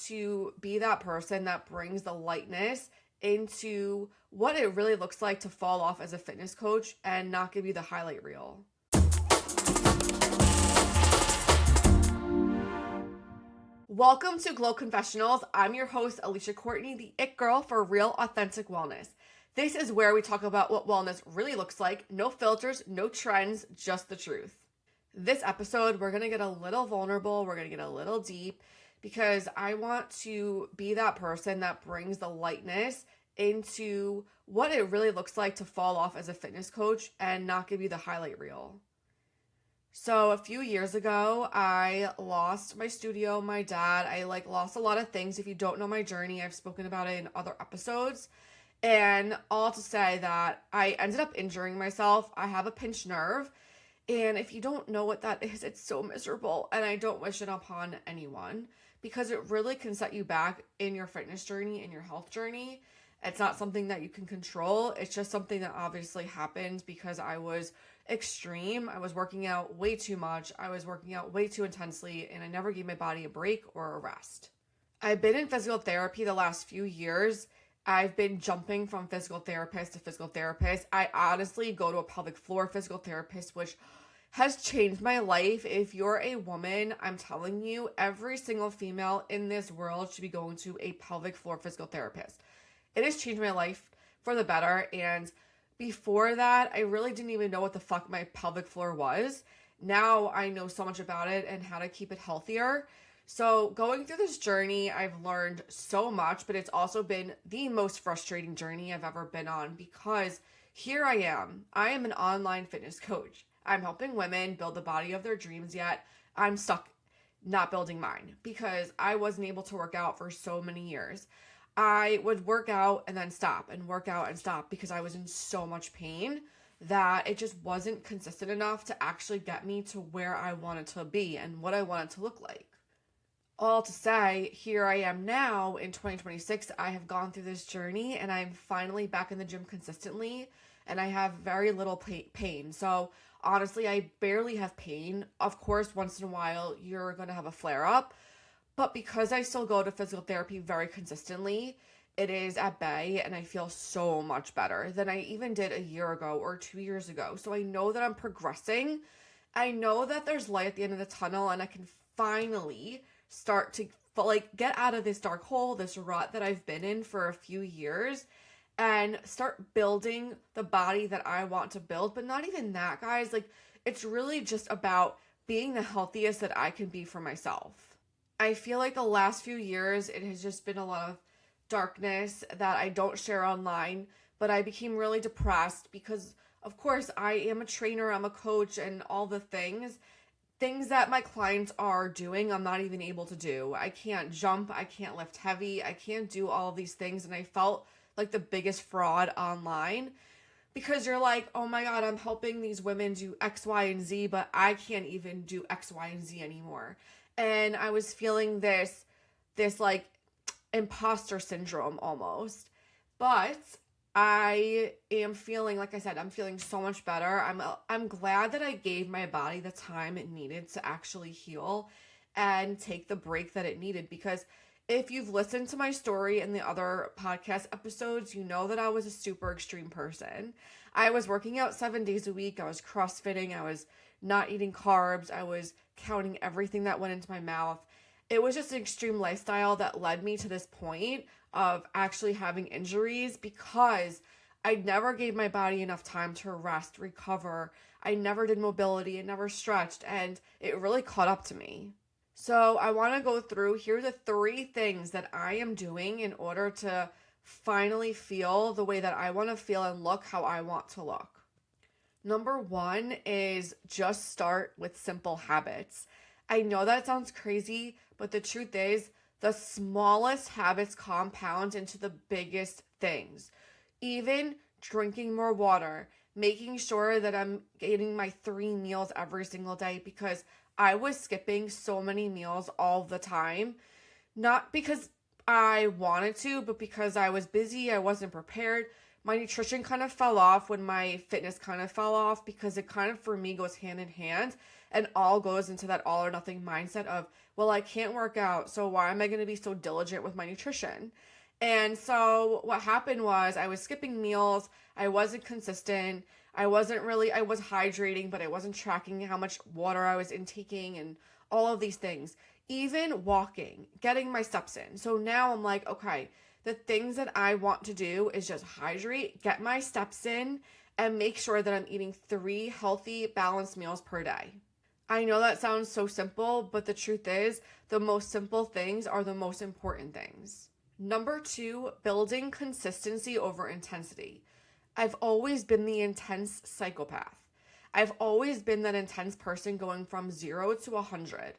to be that person that brings the lightness into what it really looks like to fall off as a fitness coach and not give you the highlight reel. Welcome to Glow Confessionals. I'm your host, Alicia Courtney, the it girl for real, authentic wellness. This is where we talk about what wellness really looks like. No filters, no trends, just the truth. This episode, we're going to get a little vulnerable. We're going to get a little deep because I want to be that person that brings the lightness into what it really looks like to fall off as a fitness coach and not give you the highlight reel. So a few years ago, I lost my studio, my dad. I lost a lot of things. If you don't know my journey, I've spoken about it in other episodes. And all to say that I ended up injuring myself. I have a pinched nerve. And if you don't know what that is, it's so miserable. And I don't wish it upon anyone because it really can set you back in your fitness journey, in your health journey. It's not something that you can control. It's just something that obviously happened because I was extreme. I was working out way too much. I was working out way too intensely, and I never gave my body a break or a rest. I've been in physical therapy the last few years. I've been jumping from physical therapist to physical therapist. I honestly go to a pelvic floor physical therapist, which has changed my life. If you're a woman, I'm telling you, every single female in this world should be going to a pelvic floor physical therapist. It has changed my life for the better. And before that, I really didn't even know what the fuck my pelvic floor was. Now I know so much about it and how to keep it healthier. So going through this journey, I've learned so much, but it's also been the most frustrating journey I've ever been on because here I am. I am an online fitness coach. I'm helping women build the body of their dreams, yet I'm stuck not building mine because I wasn't able to work out for so many years. I would work out and then stop and work out and stop because I was in so much pain that it just wasn't consistent enough to actually get me to where I wanted to be and what I wanted to look like. All to say, here I am now in 2026. I have gone through this journey and I'm finally back in the gym consistently and I have very little pain. So honestly, I barely have pain. Of course, once in a while, you're going to have a flare up. But because I still go to physical therapy very consistently, it is at bay and I feel so much better than I even did a year ago or 2 years ago. So I know that I'm progressing. I know that there's light at the end of the tunnel and I can finally start to get out of this dark hole, this rut that I've been in for a few years and start building the body that I want to build. But not even that, guys. It's really just about being the healthiest that I can be for myself. I feel like the last few years, it has just been a lot of darkness that I don't share online, but I became really depressed because, of course, I am a trainer, I'm a coach, and all the things that my clients are doing, I'm not even able to do. I can't jump, I can't lift heavy, I can't do all of these things, and I felt like the biggest fraud online because you're like, oh my God, I'm helping these women do X, Y, and Z, but I can't even do X, Y, and Z anymore. And I was feeling this imposter syndrome almost. But I am feeling, like I said, I'm feeling so much better. I'm glad that I gave my body the time it needed to actually heal and take the break that it needed. Because if you've listened to my story in the other podcast episodes, you know that I was a super extreme person. I was working out 7 days a week. I was CrossFitting. I was not eating carbs. I was counting everything that went into my mouth. It was just an extreme lifestyle that led me to this point of actually having injuries because I never gave my body enough time to rest, recover. I never did mobility. I never stretched, and it really caught up to me. So I want to go through, here are the 3 things that I am doing in order to finally feel the way that I want to feel and look how I want to look. Number 1 is just start with simple habits. I know that sounds crazy, but the truth is the smallest habits compound into the biggest things. Even drinking more water, making sure that I'm getting my 3 meals every single day because I was skipping so many meals all the time. Not because I wanted to, but because I was busy, I wasn't prepared. my nutrition kind of fell off when my fitness kind of fell off, because it kind of, for me, goes hand in hand and all goes into that all or nothing mindset of, well, I can't work out, so why am I going to be so diligent with my nutrition? And so what happened was I was skipping meals. I wasn't consistent. I was hydrating, but I wasn't tracking how much water I was intaking and all of these things. Even walking, getting my steps in. So now I'm like, okay, the things that I want to do is just hydrate, get my steps in, and make sure that I'm eating 3 healthy, balanced meals per day. I know that sounds so simple, but the truth is, the most simple things are the most important things. Number 2, building consistency over intensity. I've always been the intense psychopath. I've always been that intense person going from 0 to 100.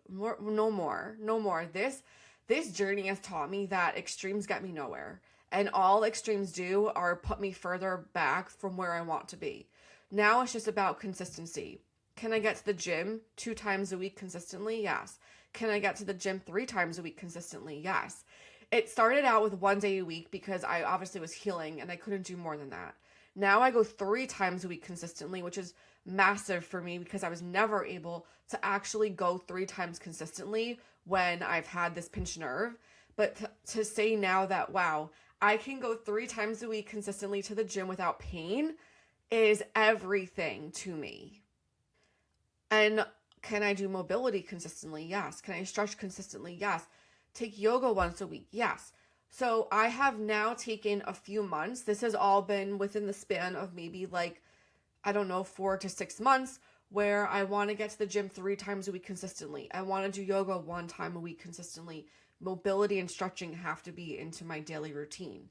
No more. This journey has taught me that extremes get me nowhere. And all extremes do are put me further back from where I want to be. Now it's just about consistency. Can I get to the gym 2 times a week consistently? Yes. Can I get to the gym 3 times a week consistently? Yes. It started out with 1 day a week because I obviously was healing and I couldn't do more than that. Now I go 3 times a week consistently, which is massive for me because I was never able to actually go 3 times consistently when I've had this pinched nerve. But to say now that, wow, I can go 3 times a week consistently to the gym without pain is everything to me. And can I do mobility consistently? Yes. Can I stretch consistently? Yes. Take yoga once a week? Yes. So I have now taken a few months. This has all been within the span of maybe 4 to 6 months, where I want to get to the gym 3 times a week consistently. I want to do yoga 1 time a week consistently. Mobility and stretching have to be into my daily routine.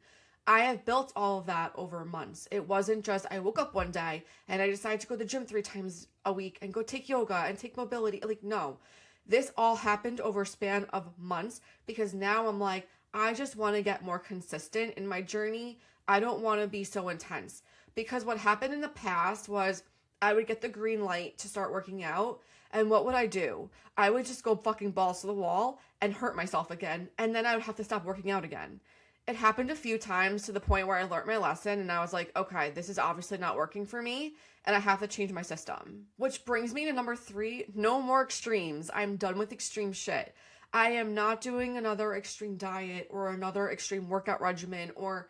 I have built all of that over months. It wasn't just I woke up one day and I decided to go to the gym 3 times a week and go take yoga and take mobility. No. This all happened over a span of months because now I'm like, I just want to get more consistent in my journey. I don't want to be so intense. Because what happened in the past was I would get the green light to start working out. And what would I do? I would just go fucking balls to the wall and hurt myself again. And then I would have to stop working out again. It happened a few times to the point where I learned my lesson and I was like, okay, this is obviously not working for me and I have to change my system. Which brings me to number 3, no more extremes. I'm done with extreme shit. I am not doing another extreme diet or another extreme workout regimen or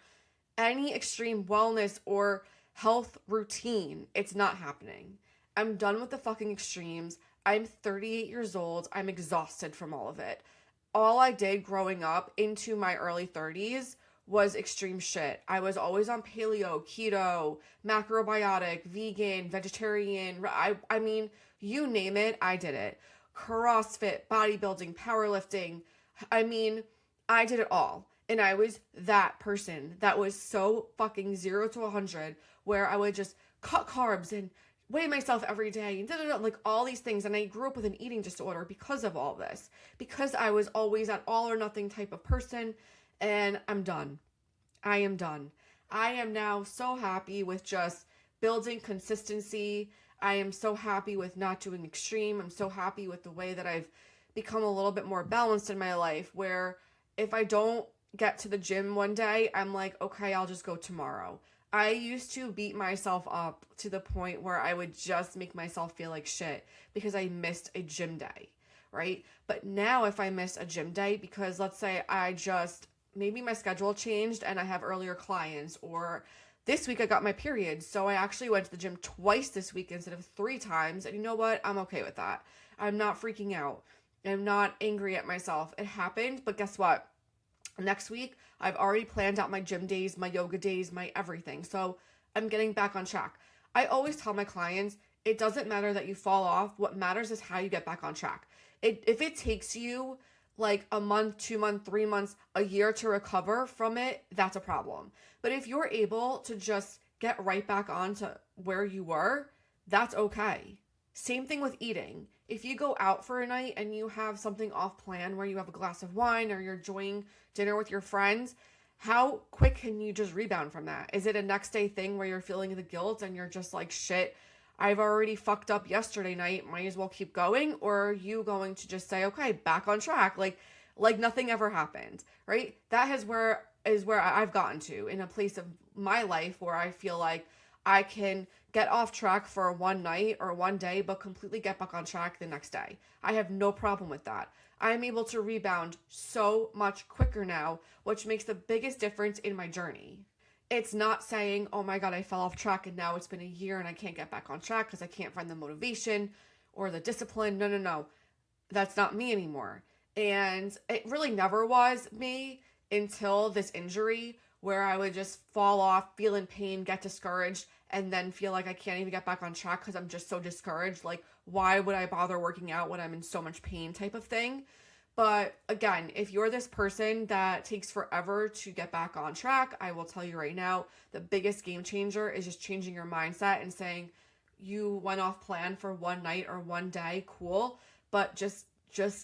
any extreme wellness or health routine. It's not happening. I'm done with the fucking extremes. I'm 38 years old. I'm exhausted from all of it. All I did growing up into my early 30s was extreme shit. I was always on paleo, keto, macrobiotic, vegan, vegetarian. I mean, you name it, I did it. CrossFit, bodybuilding, powerlifting. I mean, I did it all. And I was that person that was so fucking 0 to 100 where I would just cut carbs and weigh myself every day and like all these things. And I grew up with an eating disorder because of all this, because I was always that all or nothing type of person. And I'm done. I am done. I am now so happy with just building consistency. I am so happy with not doing extreme. I'm so happy with the way that I've become a little bit more balanced in my life, where if I don't get to the gym one day, I'm like, okay, I'll just go tomorrow. I used to beat myself up to the point where I would just make myself feel like shit because I missed a gym day, right? But now if I miss a gym day because let's say maybe my schedule changed and I have earlier clients, or this week I got my period, so I actually went to the gym twice this week instead of 3 times, and you know what? I'm okay with that. I'm not freaking out. I'm not angry at myself. It happened, but guess what? Next week, I've already planned out my gym days, my yoga days, my everything. So I'm getting back on track. I always tell my clients, it doesn't matter that you fall off. What matters is how you get back on track. If it takes you like a month, 2 months, 3 months, a year to recover from it, that's a problem. But if you're able to just get right back on to where you were, that's okay. Same thing with eating. If you go out for a night and you have something off plan where you have a glass of wine or you're enjoying dinner with your friends, how quick can you just rebound from that? Is it a next day thing where you're feeling the guilt and you're just like, shit, I've already fucked up yesterday night, might as well keep going? Or are you going to just say, okay, back on track, like nothing ever happened, right? That is where is where I've gotten to, in a place of my life where I feel like I can get off track for one night or one day, but completely get back on track the next day. I have no problem with that. I am able to rebound so much quicker now, which makes the biggest difference in my journey. It's not saying, oh my God, I fell off track and now it's been a year and I can't get back on track because I can't find the motivation or the discipline. No, no, no. That's not me anymore. And it really never was me until this injury, where I would just fall off, feel in pain, get discouraged, and then feel like I can't even get back on track because I'm just so discouraged. Like, why would I bother working out when I'm in so much pain, type of thing. But again, if you're this person that takes forever to get back on track, I will tell you right now, the biggest game changer is just changing your mindset and saying, you went off plan for one night or one day, cool, but just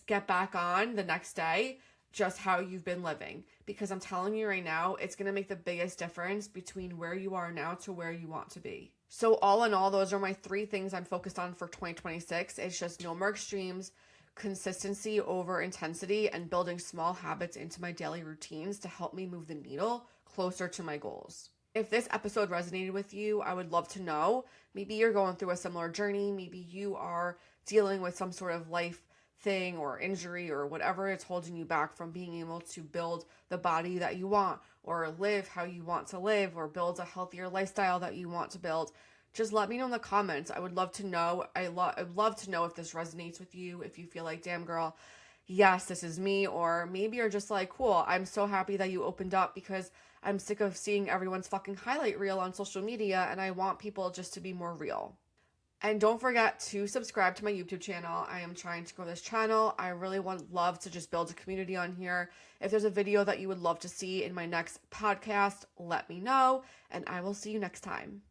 get back on the next day, just how you've been living. Because I'm telling you right now, it's going to make the biggest difference between where you are now to where you want to be. So all in all, those are my 3 things I'm focused on for 2026. It's just no more extremes, consistency over intensity, and building small habits into my daily routines to help me move the needle closer to my goals. If this episode resonated with you, I would love to know. Maybe you're going through a similar journey. Maybe you are dealing with some sort of life thing or injury or whatever is holding you back from being able to build the body that you want, or live how you want to live, or build a healthier lifestyle that you want to build. Just let me know in the comments. I would love to know. I'd love to know if this resonates with you, if you feel like, damn girl, yes, this is me. Or maybe you're just like, cool, I'm so happy that you opened up because I'm sick of seeing everyone's fucking highlight reel on social media and I want people just to be more real. And don't forget to subscribe to my YouTube channel. I am trying to grow this channel. I really love to just build a community on here. If there's a video that you would love to see in my next podcast, let me know, and I will see you next time.